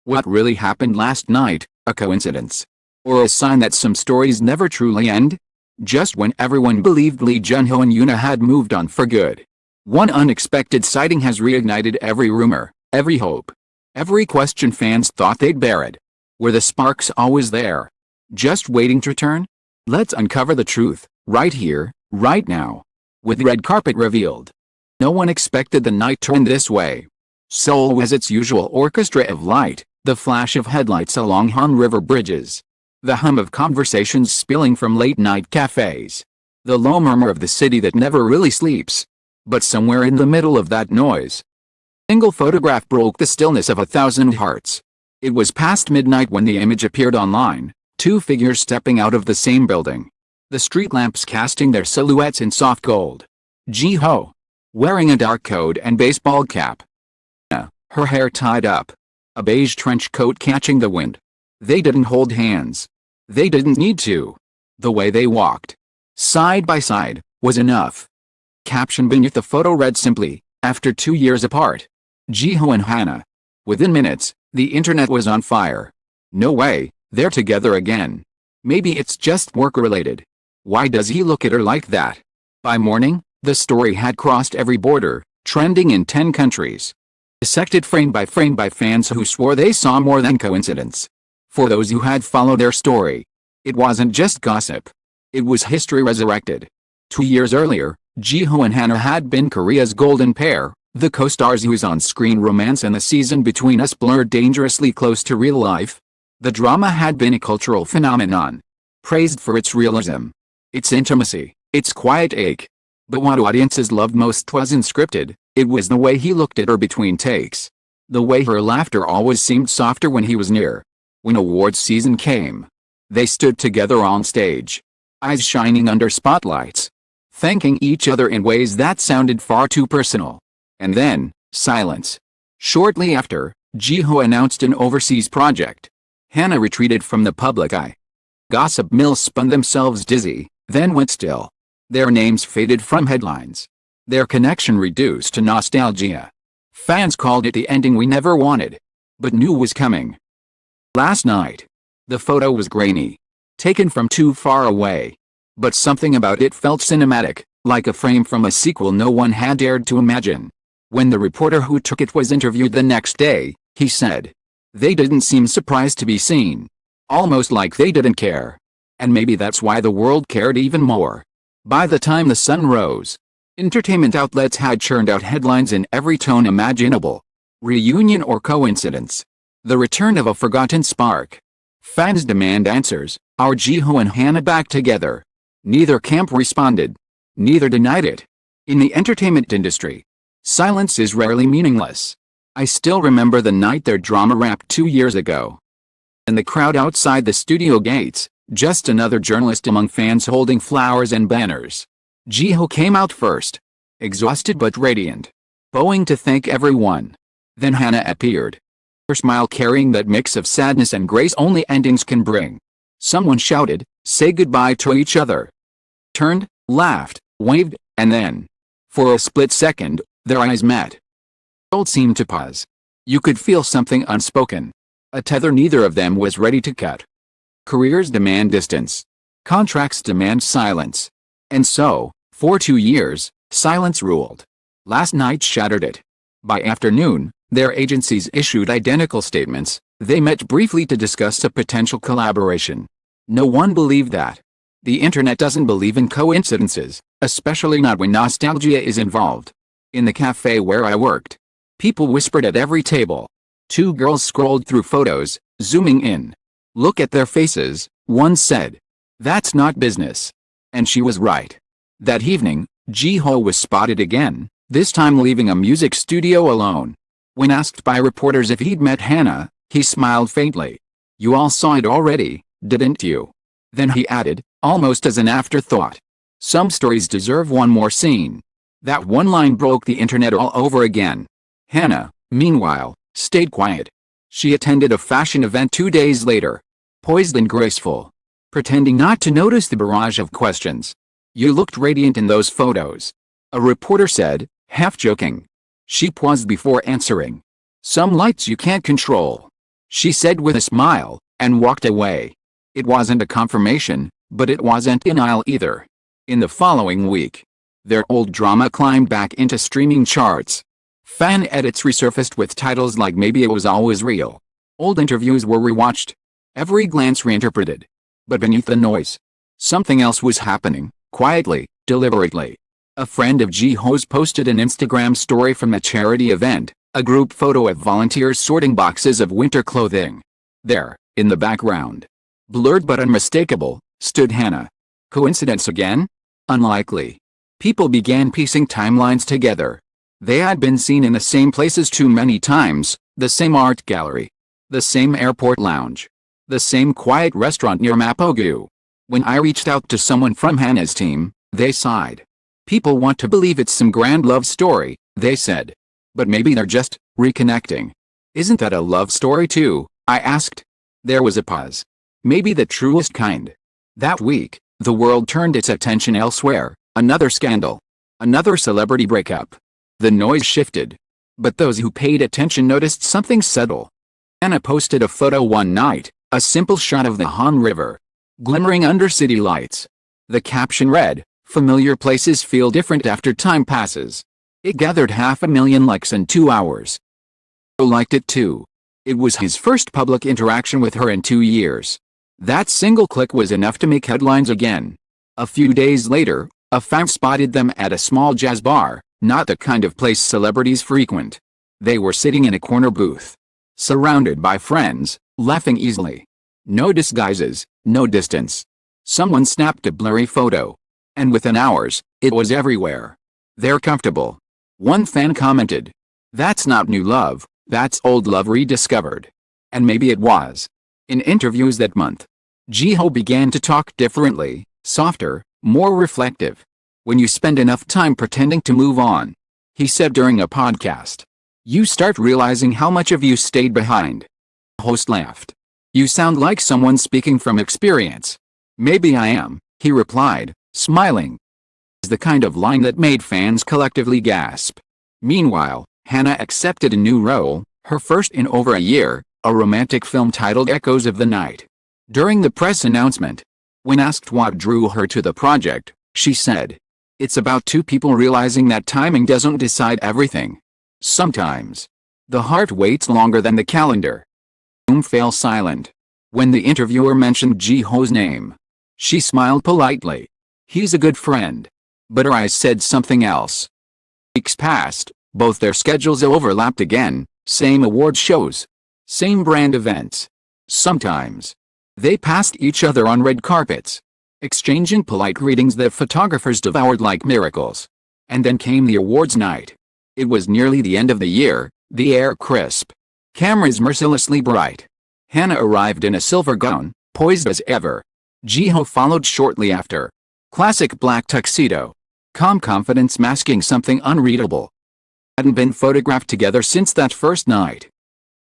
What really happened last night, a coincidence? Or a sign that some stories never truly end? Just when everyone believed Lee Junho and Yoona had moved on for good, one unexpected sighting has reignited every rumor, every hope, every question fans thought they'd buried. Were the sparks always there, just waiting to return? Let's uncover the truth, right here, right now. With the red carpet revealed. No one expected the night to end this way. Seoul was its usual orchestra of light, the flash of headlights along Han River bridges, the hum of conversations spilling from late-night cafes, the low murmur of the city that never really sleeps. But somewhere in the middle of that noise, a single photograph broke the stillness of 1,000 hearts. It was past midnight when the image appeared online, two figures stepping out of the same building, the street lamps casting their silhouettes in soft gold. Ji-ho, wearing a dark coat and baseball cap, her hair tied up, a beige trench coat catching the wind. They didn't hold hands. They didn't need to. The way they walked, side by side, was enough. Caption beneath the photo read simply, "After 2 years apart, Ji-ho and Hana." Within minutes, the internet was on fire. No way, they're together again. Maybe it's just work-related. Why does he look at her like that? By morning, the story had crossed every border, trending in 10 countries. Dissected frame by fans who swore they saw more than coincidence. For those who had followed their story, it wasn't just gossip. It was history resurrected. 2 years earlier, Ji-ho and Hana had been Korea's golden pair, the co-stars whose on-screen romance and the season between us blurred dangerously close to real life. The drama had been a cultural phenomenon, praised for its realism, its intimacy, its quiet ache. But what audiences loved most wasn't scripted. It was the way he looked at her between takes. The way her laughter always seemed softer when he was near. When awards season came, they stood together on stage, eyes shining under spotlights, thanking each other in ways that sounded far too personal. And then, silence. Shortly after, Ji-ho announced an overseas project. Hana retreated from the public eye. Gossip mills spun themselves dizzy, then went still. Their names faded from headlines. Their connection reduced to nostalgia. Fans called it the ending we never wanted, but knew was coming. Last night, the photo was grainy, taken from too far away. But something about it felt cinematic, like a frame from a sequel no one had dared to imagine. When the reporter who took it was interviewed the next day, he said, "They didn't seem surprised to be seen. Almost like they didn't care. And maybe that's why the world cared even more." By the time the sun rose, entertainment outlets had churned out headlines in every tone imaginable. Reunion or coincidence? The return of a forgotten spark. Fans demand answers. Are Ji-ho and Hana back together? Neither camp responded. Neither denied it. In the entertainment industry, silence is rarely meaningless. I still remember the night their drama wrapped 2 years ago. And the crowd outside the studio gates, just another journalist among fans holding flowers and banners. Ji-ho came out first, exhausted but radiant, bowing to thank everyone. Then Hana appeared, her smile carrying that mix of sadness and grace only endings can bring. Someone shouted, "Say goodbye to each other." Turned, laughed, waved, and then, for a split second, their eyes met. The world seemed to pause. You could feel something unspoken, a tether neither of them was ready to cut. Careers demand distance. Contracts demand silence. And so, for 2 years, silence ruled. Last night shattered it. By afternoon, their agencies issued identical statements. They met briefly to discuss a potential collaboration. No one believed that. The internet doesn't believe in coincidences, especially not when nostalgia is involved. In the cafe where I worked, people whispered at every table. 2 girls scrolled through photos, zooming in. "Look at their faces," one said. "That's not business." And she was right. That evening, Ji-ho was spotted again, this time leaving a music studio alone. When asked by reporters if he'd met Hana, he smiled faintly. "You all saw it already, didn't you?" Then he added, almost as an afterthought, "Some stories deserve one more scene." That one line broke the internet all over again. Hana, meanwhile, stayed quiet. She attended a fashion event 2 days later, poised and graceful, pretending not to notice the barrage of questions. "You looked radiant in those photos," a reporter said, half joking. She paused before answering. "Some lights you can't control." she said with a smile, and walked away. It wasn't a confirmation, but it wasn't denial either. In the following week, their old drama climbed back into streaming charts. Fan edits resurfaced with titles like Maybe It Was Always Real. Old interviews were rewatched, every glance reinterpreted. But beneath the noise, something else was happening, quietly, deliberately. A friend of Jiho's posted an Instagram story from a charity event, a group photo of volunteers sorting boxes of winter clothing. There, in the background, blurred but unmistakable, stood Hana. Coincidence again? Unlikely. People began piecing timelines together. They had been seen in the same places too many times, the same art gallery, the same airport lounge, the same quiet restaurant near Mapogu. When I reached out to someone from Hana's team, they sighed. People want to believe it's some grand love story, they said. But maybe they're just reconnecting. Isn't that a love story too? I asked. There was a pause. Maybe the truest kind. That week, the world turned its attention elsewhere. Another scandal. Another celebrity breakup. The noise shifted. But those who paid attention noticed something subtle. Hana posted a photo one night, a simple shot of the Han River, glimmering under city lights. The caption read, "Familiar places feel different after time passes." It gathered 500,000 likes in 2 hours. Joe liked it too. It was his first public interaction with her in 2 years. That single click was enough to make headlines again. A few days later, a fan spotted them at a small jazz bar, not the kind of place celebrities frequent. They were sitting in a corner booth, surrounded by friends, laughing easily. No disguises, no distance. Someone snapped a blurry photo. And within hours, it was everywhere. They're comfortable. One fan commented, "That's not new love, that's old love rediscovered." And maybe it was. In interviews that month, Jiho began to talk differently, softer, more reflective. "When you spend enough time pretending to move on," he said during a podcast, "you start realizing how much of you stayed behind." The host laughed. "You sound like someone speaking from experience." "Maybe I am," he replied, smiling. It's the kind of line that made fans collectively gasp. Meanwhile, Hana accepted a new role, her first in over a year, a romantic film titled Echoes of the Night. During the press announcement, when asked what drew her to the project, she said, "It's about two people realizing that timing doesn't decide everything. Sometimes, the heart waits longer than the calendar." Fell silent. When the interviewer mentioned Jiho's name, she smiled politely. "He's a good friend." But her eyes said something else. Weeks passed, both their schedules overlapped again, same award shows, same brand events. Sometimes, they passed each other on red carpets, exchanging polite greetings that photographers devoured like miracles. And then came the awards night. It was nearly the end of the year, the air crisp, cameras mercilessly bright. Hana arrived in a silver gown, poised as ever. Jiho followed shortly after. Classic black tuxedo. Calm confidence masking something unreadable. Hadn't been photographed together since that first night.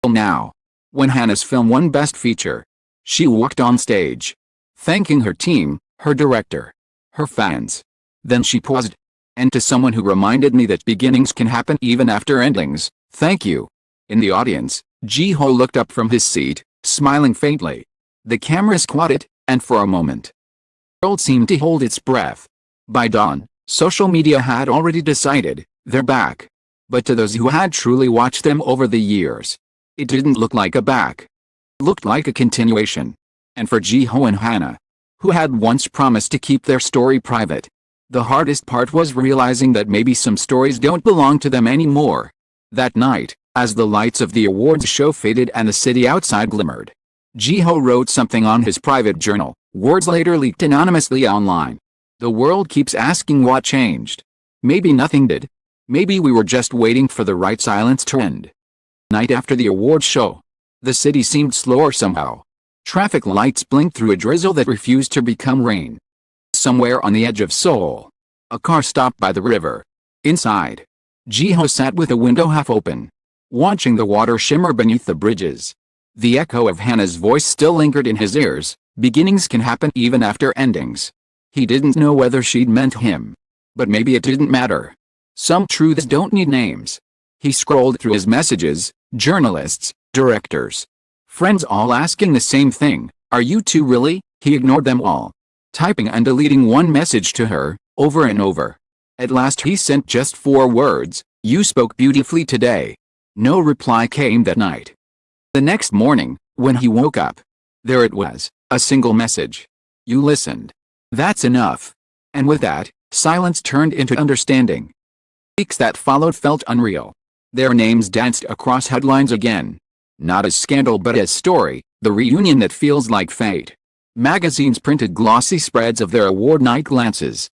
Till now, when Hana's film won Best Feature, she walked on stage, thanking her team, her director, her fans. Then she paused. "And to someone who reminded me that beginnings can happen even after endings, thank you." In the audience, Jiho looked up from his seat, smiling faintly. The camera squatted, and for a moment, the world seemed to hold its breath. By dawn, social media had already decided, they're back. But to those who had truly watched them over the years, it didn't look like a back. It looked like a continuation. And for Jiho and Hana, who had once promised to keep their story private, the hardest part was realizing that maybe some stories don't belong to them anymore. That night, as the lights of the awards show faded and the city outside glimmered, Jiho wrote something on his private journal. Words later leaked anonymously online. "The world keeps asking what changed. Maybe nothing did. Maybe we were just waiting for the right silence to end." Night after the awards show, the city seemed slower somehow. Traffic lights blinked through a drizzle that refused to become rain. Somewhere on the edge of Seoul, a car stopped by the river. Inside, Jiho sat with a window half open, watching the water shimmer beneath the bridges. The echo of Hana's voice still lingered in his ears. Beginnings can happen even after endings. He didn't know whether she'd meant him. But maybe it didn't matter. Some truths don't need names. He scrolled through his messages, journalists, directors, Friends all asking the same thing, "Are you two really?" He ignored them all, typing and deleting one message to her, over and over. At last he sent just 4 words, "You spoke beautifully today." No reply came that night. The next morning, when he woke up, there it was, a single message. "You listened. That's enough." And with that, silence turned into understanding. Weeks that followed felt unreal. Their names danced across headlines again. Not as scandal but as story, the reunion that feels like fate. Magazines printed glossy spreads of their award night glances,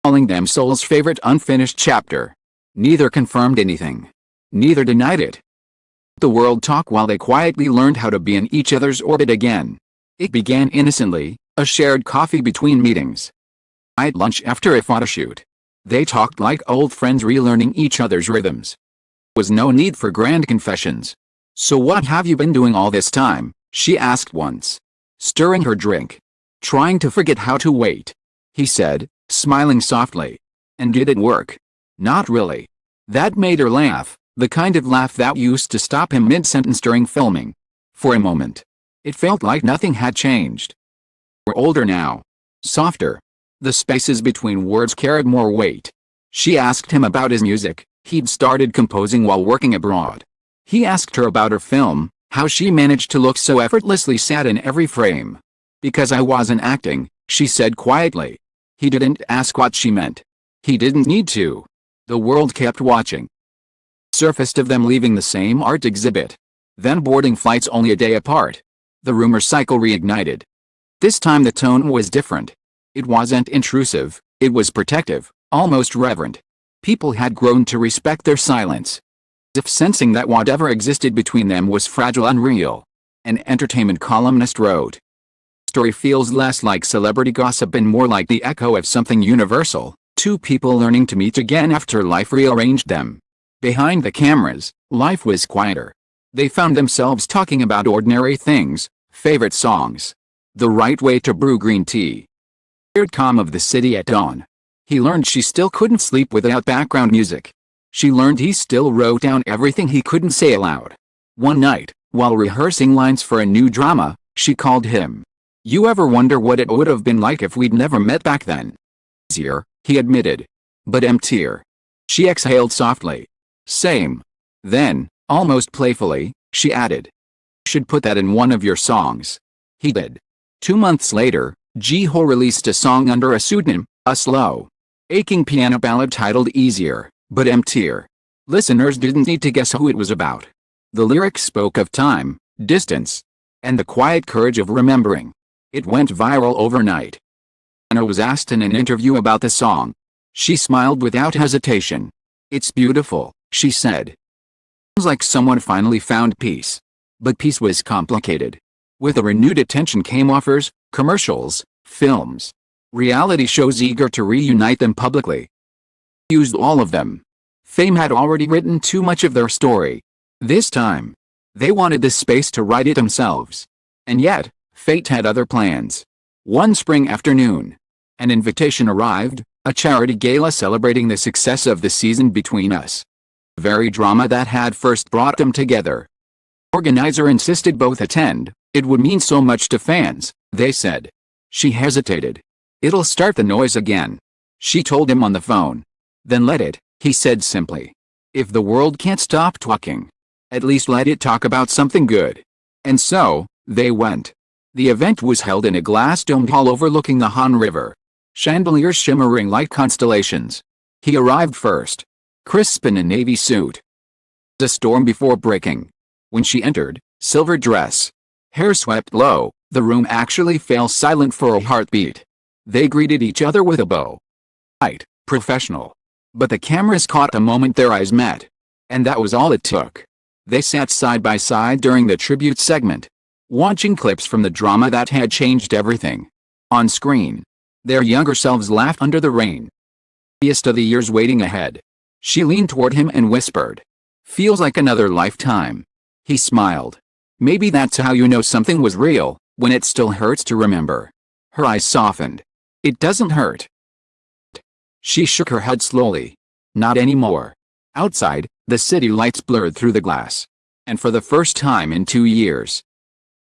calling them Seoul's favorite unfinished chapter. Neither confirmed anything. Neither denied it. The world talked while they quietly learned how to be in each other's orbit again. It began innocently, a shared coffee between meetings. At lunch after a photo shoot. They talked like old friends relearning each other's rhythms. There was no need for grand confessions. "So what have you been doing all this time?" she asked once, stirring her drink. "Trying to forget how to wait," he said, smiling softly. "And did it work?" "Not really." That made her laugh, the kind of laugh that used to stop him mid-sentence during filming. For a moment, it felt like nothing had changed. "We're older now. Softer." The spaces between words carried more weight. She asked him about his music. He'd started composing while working abroad. He asked her about her film, how she managed to look so effortlessly sad in every frame. "Because I wasn't acting," she said quietly. He didn't ask what she meant. He didn't need to. The world kept watching. Surfaced of them leaving the same art exhibit. Then boarding flights only a day apart. The rumor cycle reignited. This time the tone was different. It wasn't intrusive, it was protective, almost reverent. People had grown to respect their silence, as if sensing that whatever existed between them was fragile and real. An entertainment columnist wrote, "Story feels less like celebrity gossip and more like the echo of something universal, 2 people learning to meet again after life rearranged them." Behind the cameras, life was quieter. They found themselves talking about ordinary things, favorite songs, the right way to brew green tea, weird calm of the city at dawn. He learned she still couldn't sleep without background music. She learned he still wrote down everything he couldn't say aloud. One night, while rehearsing lines for a new drama, she called him. "You ever wonder what it would have been like if we'd never met back then?" "Easier," he admitted. "But emptier." She exhaled softly. "Same." Then, almost playfully, she added, "You should put that in one of your songs." He did. 2 months later, Jiho released a song under a pseudonym, a slow, aching piano ballad titled Easier, but Emptier. Listeners didn't need to guess who it was about. The lyrics spoke of time, distance, and the quiet courage of remembering. It went viral overnight. Anna was asked in an interview about the song. She smiled without hesitation. "It's beautiful," she said. "Sounds like someone finally found peace." But peace was complicated. With a renewed attention came offers, commercials, films, reality shows eager to reunite them publicly. Used all of them. Fame had already written too much of their story. This time, they wanted the space to write it themselves. And yet, fate had other plans. One spring afternoon, an invitation arrived, a charity gala celebrating the success of the season Between Us. The very drama that had first brought them together. Organizer insisted both attend. It would mean so much to fans, they said. She hesitated. "It'll start the noise again," she told him on the phone. "Then let it," he said simply. "If the world can't stop talking, at least let it talk about something good." And so, they went. The event was held in a glass-domed hall overlooking the Han River. Chandeliers shimmering like constellations. He arrived first, crisp in a navy suit. The storm before breaking. When she entered, silver dress, hair swept low, the room actually fell silent for a heartbeat. They greeted each other with a bow. Right, professional. But the cameras caught the moment their eyes met. And that was all it took. They sat side by side during the tribute segment, watching clips from the drama that had changed everything. On screen, their younger selves laughed under the rain. Happiest of the years waiting ahead. She leaned toward him and whispered, "Feels like another lifetime." He smiled. "Maybe that's how you know something was real, when it still hurts to remember." Her eyes softened. "It doesn't hurt." She shook her head slowly. "Not anymore." Outside, the city lights blurred through the glass. And for the first time in 2 years,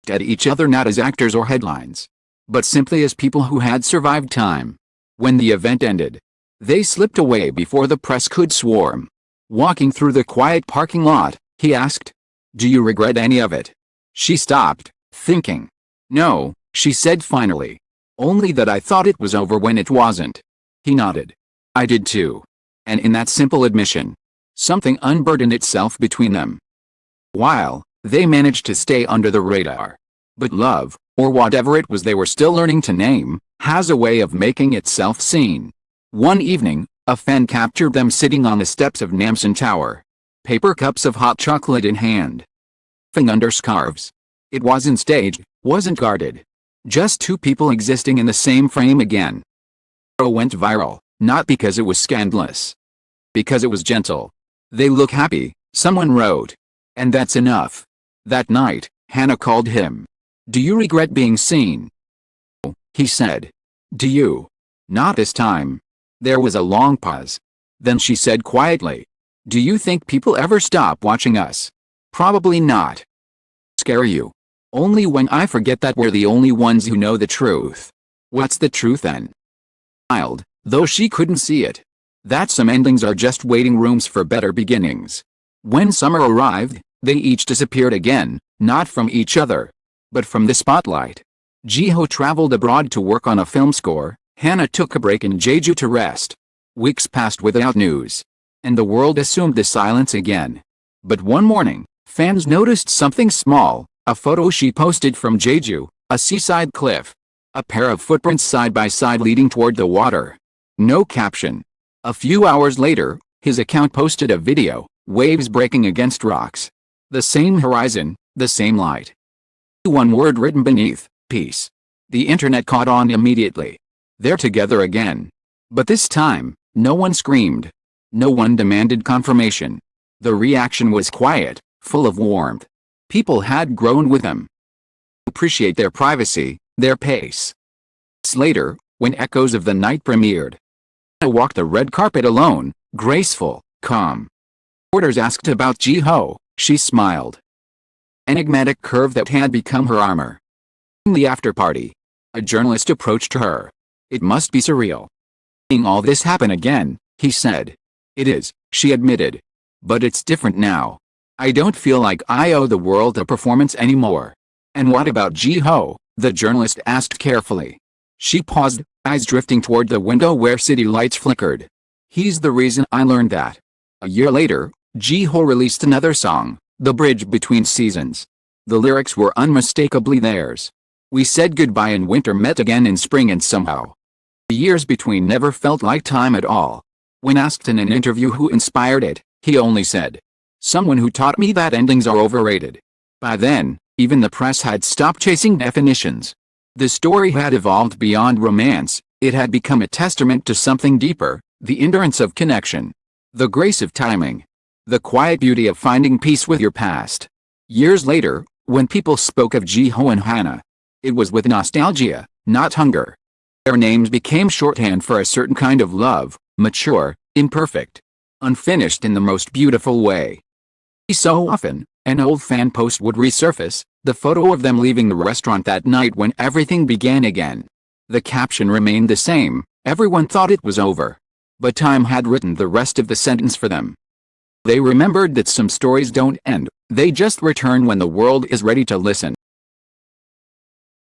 at each other not as actors or headlines, but simply as people who had survived time. When the event ended, they slipped away before the press could swarm. Walking through the quiet parking lot, he asked, "Do you regret any of it?" She stopped, thinking. "No," she said finally. "Only that I thought it was over when it wasn't." He nodded. "I did too." And in that simple admission, something unburdened itself between them. While they managed to stay under the radar. But love, or whatever it was they were still learning to name, has a way of making itself seen. One evening, a fan captured them sitting on the steps of Namsan Tower. Paper cups of hot chocolate in hand. Laughing under scarves. It wasn't staged, wasn't guarded. Just two people existing in the same frame again. It went viral, not because it was scandalous. Because it was gentle. "They look happy," someone wrote. "And that's enough." That night, Hannah called him. "Do you regret being seen?" "No," he said. "Do you?" "Not this time." There was a long pause. Then she said quietly, "Do you think people ever stop watching us?" "Probably not." "Scare you?" "Only when I forget that we're the only ones who know the truth." "What's the truth then?" Smiled, though she couldn't see it. "That some endings are just waiting rooms for better beginnings." When summer arrived, they each disappeared again, not from each other, but from the spotlight. Jiho traveled abroad to work on a film score. Hannah took a break in Jeju to rest. Weeks passed without news, and the world assumed the silence again. But one morning, fans noticed something small, a photo she posted from Jeju, a seaside cliff. A pair of footprints side by side leading toward the water. No caption. A few hours later, his account posted a video, waves breaking against rocks. The same horizon, the same light. One word written beneath, peace. The internet caught on immediately. They're together again. But this time, no one screamed. No one demanded confirmation. The reaction was quiet, full of warmth. People had grown with them. Appreciate their privacy, their pace. Later, when Echoes of the Night premiered, I walked the red carpet alone, graceful, calm. Reporters asked about Jiho. She smiled. Enigmatic curve that had become her armor. In the after-party, a journalist approached her. "It must be surreal seeing all this happen again," he said. "It is," she admitted. "But it's different now. I don't feel like I owe the world a performance anymore." "And what about Jiho?" the journalist asked carefully. She paused, eyes drifting toward the window where city lights flickered. "He's the reason I learned that." A year later, Jiho released another song, "The Bridge Between Seasons." The lyrics were unmistakably theirs. "We said goodbye in winter, met again in spring, and somehow the years between never felt like time at all." When asked in an interview who inspired it, he only said, "Someone who taught me that endings are overrated." By then, even the press had stopped chasing definitions. The story had evolved beyond romance. It had become a testament to something deeper, the endurance of connection, the grace of timing, the quiet beauty of finding peace with your past. Years later, when people spoke of Jiho and Hannah, it was with nostalgia, not hunger. Their names became shorthand for a certain kind of love, mature, imperfect, unfinished in the most beautiful way. So often, an old fan post would resurface, the photo of them leaving the restaurant that night when everything began again. The caption remained the same, everyone thought it was over. But time had written the rest of the sentence for them. They remembered that some stories don't end, they just return when the world is ready to listen.